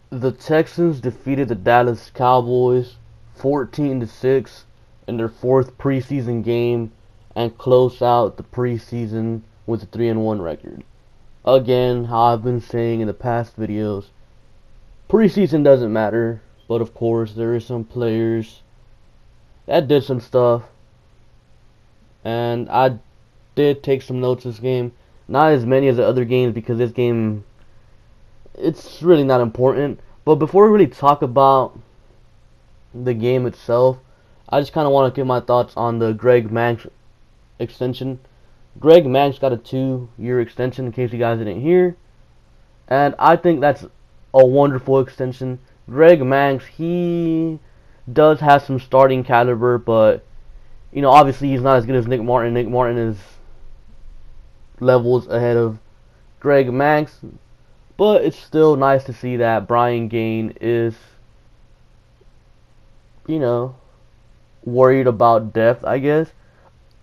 The Texans defeated the Dallas Cowboys 14-6 in their fourth preseason game and closed out the preseason with a 3-1 record. Again, how I've been saying in the past videos, preseason doesn't matter, but of course there is some players that did some stuff, and I did take some notes this game. Not as many as the other games because this game, it's really not important. But before we really talk about the game itself, I just kind of want to give my thoughts on the Greg Manx extension. Greg Manx got a 2-year extension, in case you guys didn't hear, and I think that's a wonderful extension. Greg Manx, he does have some starting caliber, but obviously he's not as good as Nick Martin. Nick Martin is levels ahead of Greg Manx, but it's still nice to see that Brian Gaine is, worried about depth, I guess.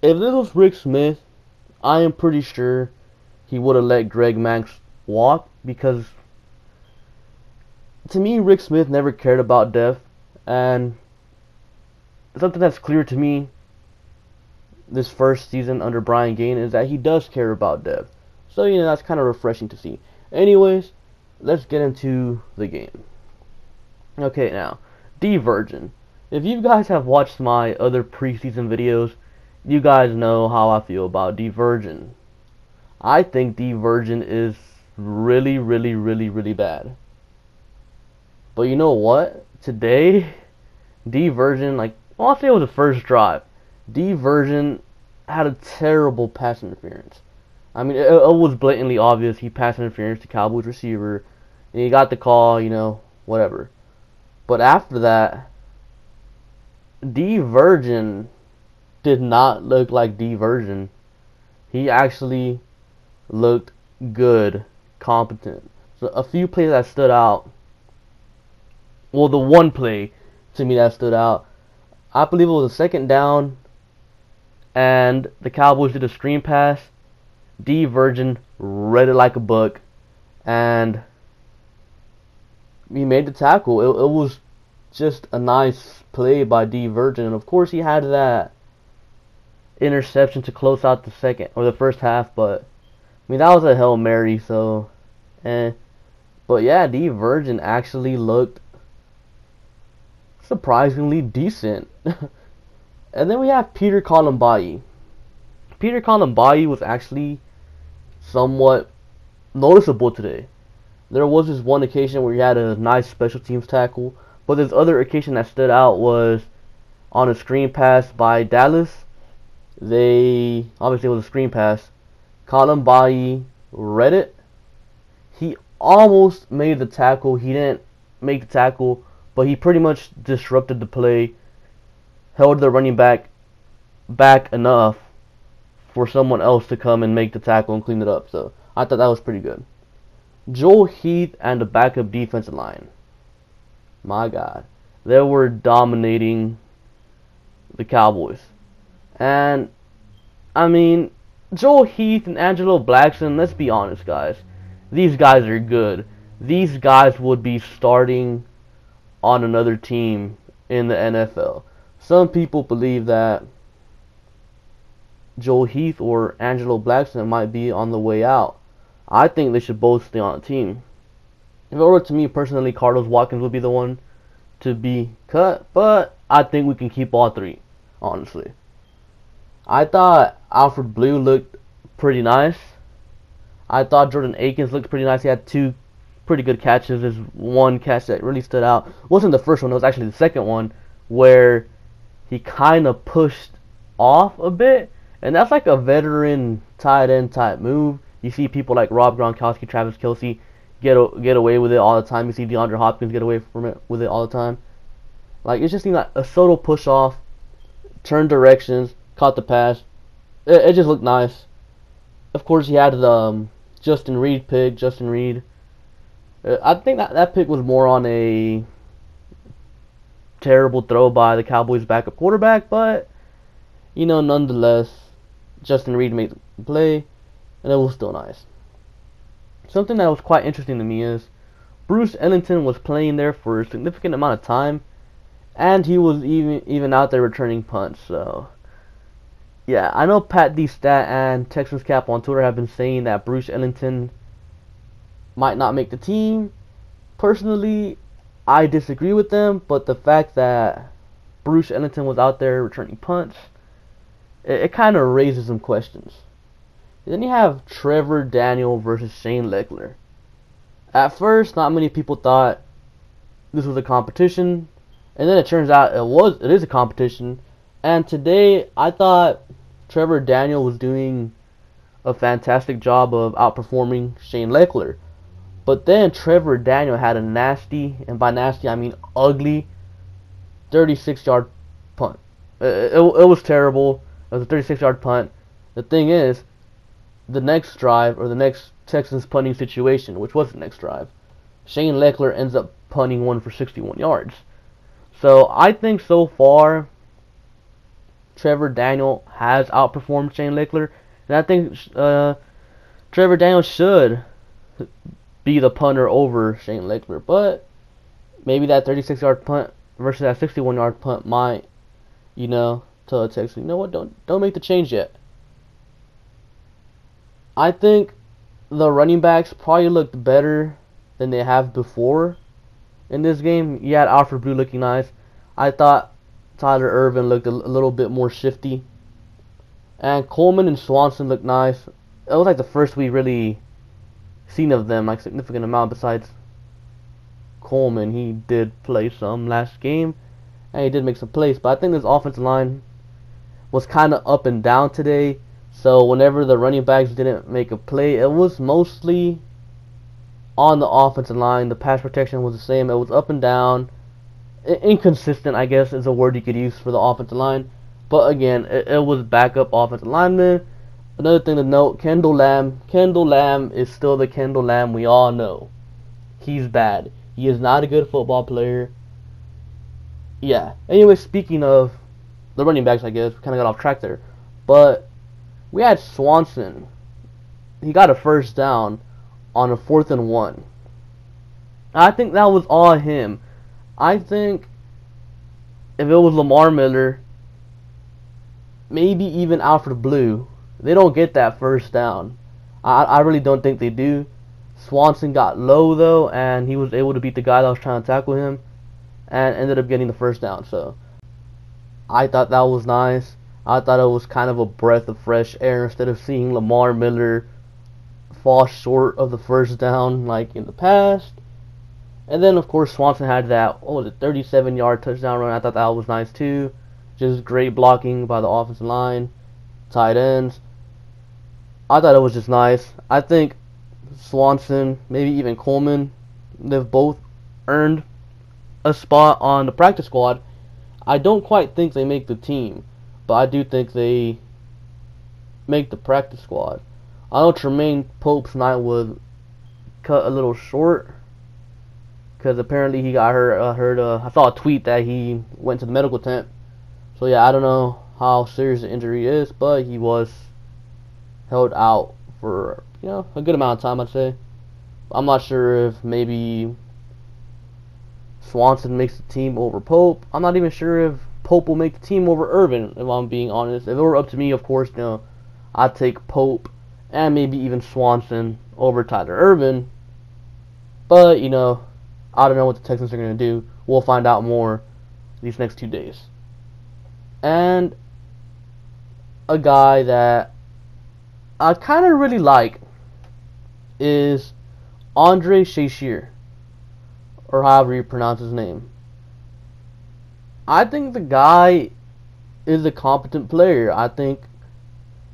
If this was Rick Smith, I am pretty sure he would have let Greg Manx walk, because to me, Rick Smith never cared about depth, and something that's clear to me this first season under Brian Gaine is that he does care about depth. So, that's kind of refreshing to see. Anyways, let's get into the game. Okay, now, Virgin. If you guys have watched my other preseason videos, you guys know how I feel about Virgin. I think Virgin is really, really, really, really bad. But you know what? Today, Virgin, I'll say it was the first drive. Virgin had a terrible pass interference. I mean, it was blatantly obvious he pass interference to Cowboys receiver, and he got the call, whatever. But after that, Virgin did not look like Virgin. He actually looked good, competent. So a few plays that stood out. Well, the one play to me that stood out, I believe it was a second down, and the Cowboys did a screen pass. Virgin read it like a book, and he made the tackle. It was just a nice play by Virgin, and of course he had that interception to close out the first half. But I mean, that was a Hail Mary, so But yeah, Virgin actually looked surprisingly decent. And then we have Peter Colombayi. Peter Colombayi was actually somewhat noticeable today. There was this one occasion where he had a nice special teams tackle, but this other occasion that stood out was on a screen pass by Dallas. Obviously it was a screen pass. Colombayi read it. He almost made the tackle. He didn't make the tackle, but he pretty much disrupted the play, held the running back enough for someone else to come and make the tackle and clean it up. So I thought that was pretty good. Joel Heath and the backup defensive line. My God. They were dominating the Cowboys. And, I mean, Joel Heath and Angelo Blackson, let's be honest, guys. These guys are good. These guys would be starting on another team in the NFL. Some people believe that Joel Heath or Angelo Blackson might be on the way out. I think they should both stay on the team. If it were to me personally, Carlos Watkins would be the one to be cut, but I think we can keep all three, honestly. I thought Alfred Blue looked pretty nice. I thought Jordan Akins looked pretty nice. He had two pretty good catches. There's one catch that really stood out. It wasn't the first one, it was actually the second one, where he kind of pushed off a bit. And that's like a veteran tight end type move. You see people like Rob Gronkowski, Travis Kelce get away with it all the time. You see DeAndre Hopkins get away with it all the time. Like, it just seemed like a subtle push off, turned directions, caught the pass. It just looked nice. Of course, he had the Justin Reed pick. Justin Reed. I think that pick was more on a terrible throw by the Cowboys' backup quarterback, but nonetheless, Justin Reed made the play, and it was still nice. Something that was quite interesting to me is Bruce Ellington was playing there for a significant amount of time, and he was even out there returning punts. So yeah, I know Pat D Stat and Texans Cap on Twitter have been saying that Bruce Ellington might not make the team. Personally, I disagree with them, but the fact that Bruce Ellington was out there returning punts, it kind of raises some questions. And then you have Trevor Daniel versus Shane Lechler. At first, not many people thought this was a competition, and then it turns out it is a competition. And today, I thought Trevor Daniel was doing a fantastic job of outperforming Shane Lechler. But then Trevor Daniel had a nasty, and by nasty I mean ugly, 36-yard punt. It was terrible. It was a 36-yard punt. The thing is, the next drive, or the next Texans punting situation, which was the next drive, Shane Lechler ends up punting one for 61 yards. So I think so far, Trevor Daniel has outperformed Shane Lechler, and I think Trevor Daniel should be the punter over Shane Lechler. But maybe that 36-yard punt versus that 61-yard punt might, tell the Texans, you know what, don't make the change yet. I think the running backs probably looked better than they have before in this game. You had Alfred Blue looking nice. I thought Tyler Ervin looked a little bit more shifty. And Coleman and Swanson looked nice. It was like the first we really seen of them, like significant amount besides Coleman. He did play some last game, and he did make some plays. But I think this offensive line was kind of up and down today. So whenever the running backs didn't make a play, it was mostly on the offensive line. The pass protection was the same. It was up and down. Inconsistent, I guess, is a word you could use for the offensive line. But again, it was backup offensive linemen. Another thing to note, Kendall Lamb. Kendall Lamb is still the Kendall Lamb we all know. He's bad. He is not a good football player. Yeah. Anyway, speaking of the running backs, I guess, we kind of got off track there. But we had Swanson. He got a first down on a 4th and 1. I think that was all him. I think if it was Lamar Miller, maybe even Alfred Blue, they don't get that first down. I really don't think they do. Swanson got low, though, and he was able to beat the guy that was trying to tackle him and ended up getting the first down. So I thought that was nice. I thought it was kind of a breath of fresh air instead of seeing Lamar Miller fall short of the first down like in the past. And then, of course, Swanson had that, 37-yard touchdown run. I thought that was nice, too. Just great blocking by the offensive line, tight ends. I thought it was just nice. I think Swanson, maybe even Coleman, they've both earned a spot on the practice squad. I don't quite think they make the team, but I do think they make the practice squad. I know Tremaine Pope's night was cut a little short, because apparently he got hurt. I saw a tweet that he went to the medical tent. So yeah, I don't know how serious the injury is, but he was held out for a good amount of time, I'd say. I'm not sure if maybe Swanson makes the team over Pope. I'm not even sure if Pope will make the team over Irvin, if I'm being honest. If it were up to me, of course, I'd take Pope and maybe even Swanson over Tyler Irvin. But I don't know what the Texans are going to do. We'll find out more these next 2 days. And a guy that I kind of really like is Andre Shazier, or however you pronounce his name. I think the guy is a competent player. I think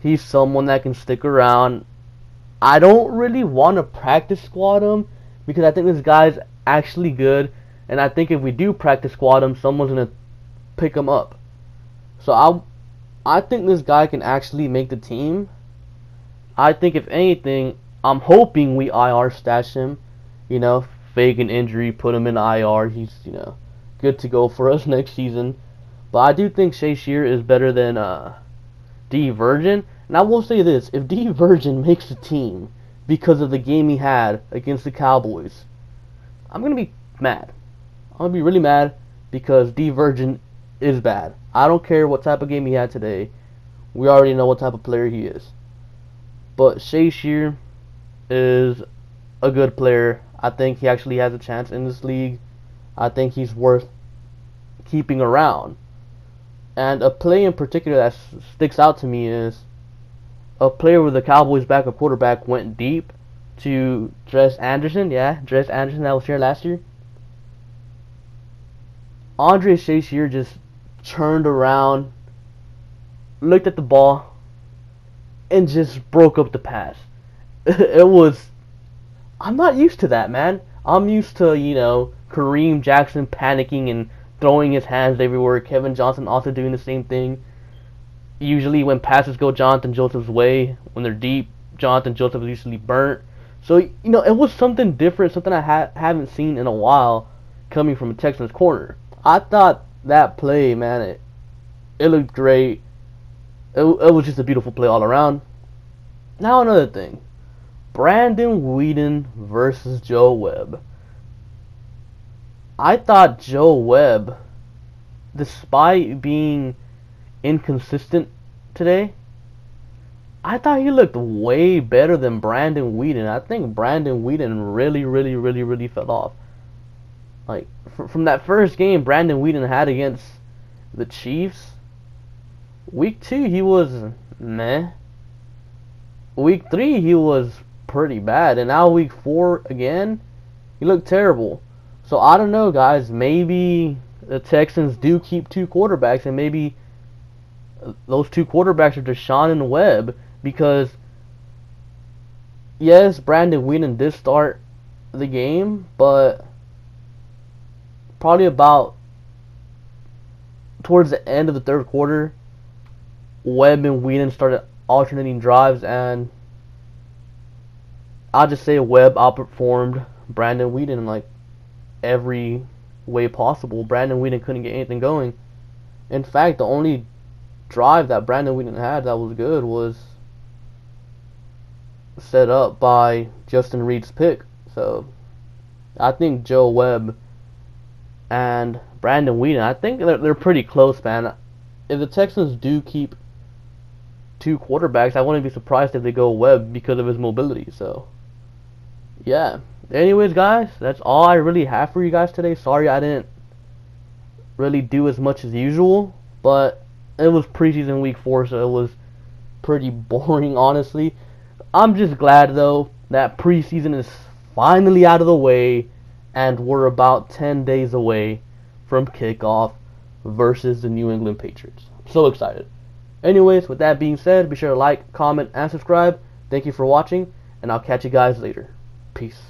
he's someone that can stick around. I don't really want to practice squad him, because I think this guy's actually good, and I think if we do practice squad him, someone's going to pick him up. So I think this guy can actually make the team. I think if anything, I'm hoping we IR stash him, fake an injury, put him in IR. He's, good to go for us next season. But I do think Shazier is better than D. Virgin. And I will say this, if D. Virgin makes the team because of the game he had against the Cowboys, I'm going to be mad. I'm going to be really mad because D Virgin is bad. I don't care what type of game he had today. We already know what type of player he is. But Shea Shear is a good player. I think he actually has a chance in this league. I think he's worth keeping around. And a play in particular that sticks out to me is a player with the Cowboys backup quarterback went deep to Dres Anderson. Yeah, Dres Anderson that was here last year. Andre Shea Shear just turned around, looked at the ball, and just broke up the pass. It was... I'm not used to that, man. I'm used to, Kareem Jackson panicking and throwing his hands everywhere. Kevin Johnson also doing the same thing. Usually when passes go Jonathan Joseph's way, when they're deep, Jonathan Joseph is usually burnt. So, it was something different, something I haven't seen in a while coming from a Texans corner. I thought that play, man, it looked great. It was just a beautiful play all around. Now another thing. Brandon Whedon versus Joe Webb. I thought Joe Webb, despite being inconsistent today, I thought he looked way better than Brandon Whedon. I think Brandon Whedon really fell off. Like, from that first game Brandon Whedon had against the Chiefs, week 2 he was meh. Week 3 he was pretty bad, and now week 4 again, he looked terrible. So I don't know, guys. Maybe the Texans do keep 2 quarterbacks, and maybe those 2 quarterbacks are Deshaun and Webb, because yes, Brandon Whedon did start the game, but probably about towards the end of the 3rd quarter, Webb and Whedon started alternating drives, and I'll just say Webb outperformed Brandon Whedon in like every way possible. Brandon Whedon couldn't get anything going. In fact, the only drive that Brandon Whedon had that was good was set up by Justin Reed's pick. So I think Joe Webb and Brandon Whedon, I think they're pretty close, man. If the Texans do keep 2 quarterbacks, I wouldn't be surprised if they go Webb because of his mobility. So yeah. Anyways, guys, that's all I really have for you guys today. Sorry I didn't really do as much as usual, but it was preseason week 4, so it was pretty boring, honestly. I'm just glad, though, that preseason is finally out of the way, and we're about 10 days away from kickoff versus the New England Patriots. I'm so excited. Anyways, with that being said, be sure to like, comment, and subscribe. Thank you for watching, and I'll catch you guys later. Peace.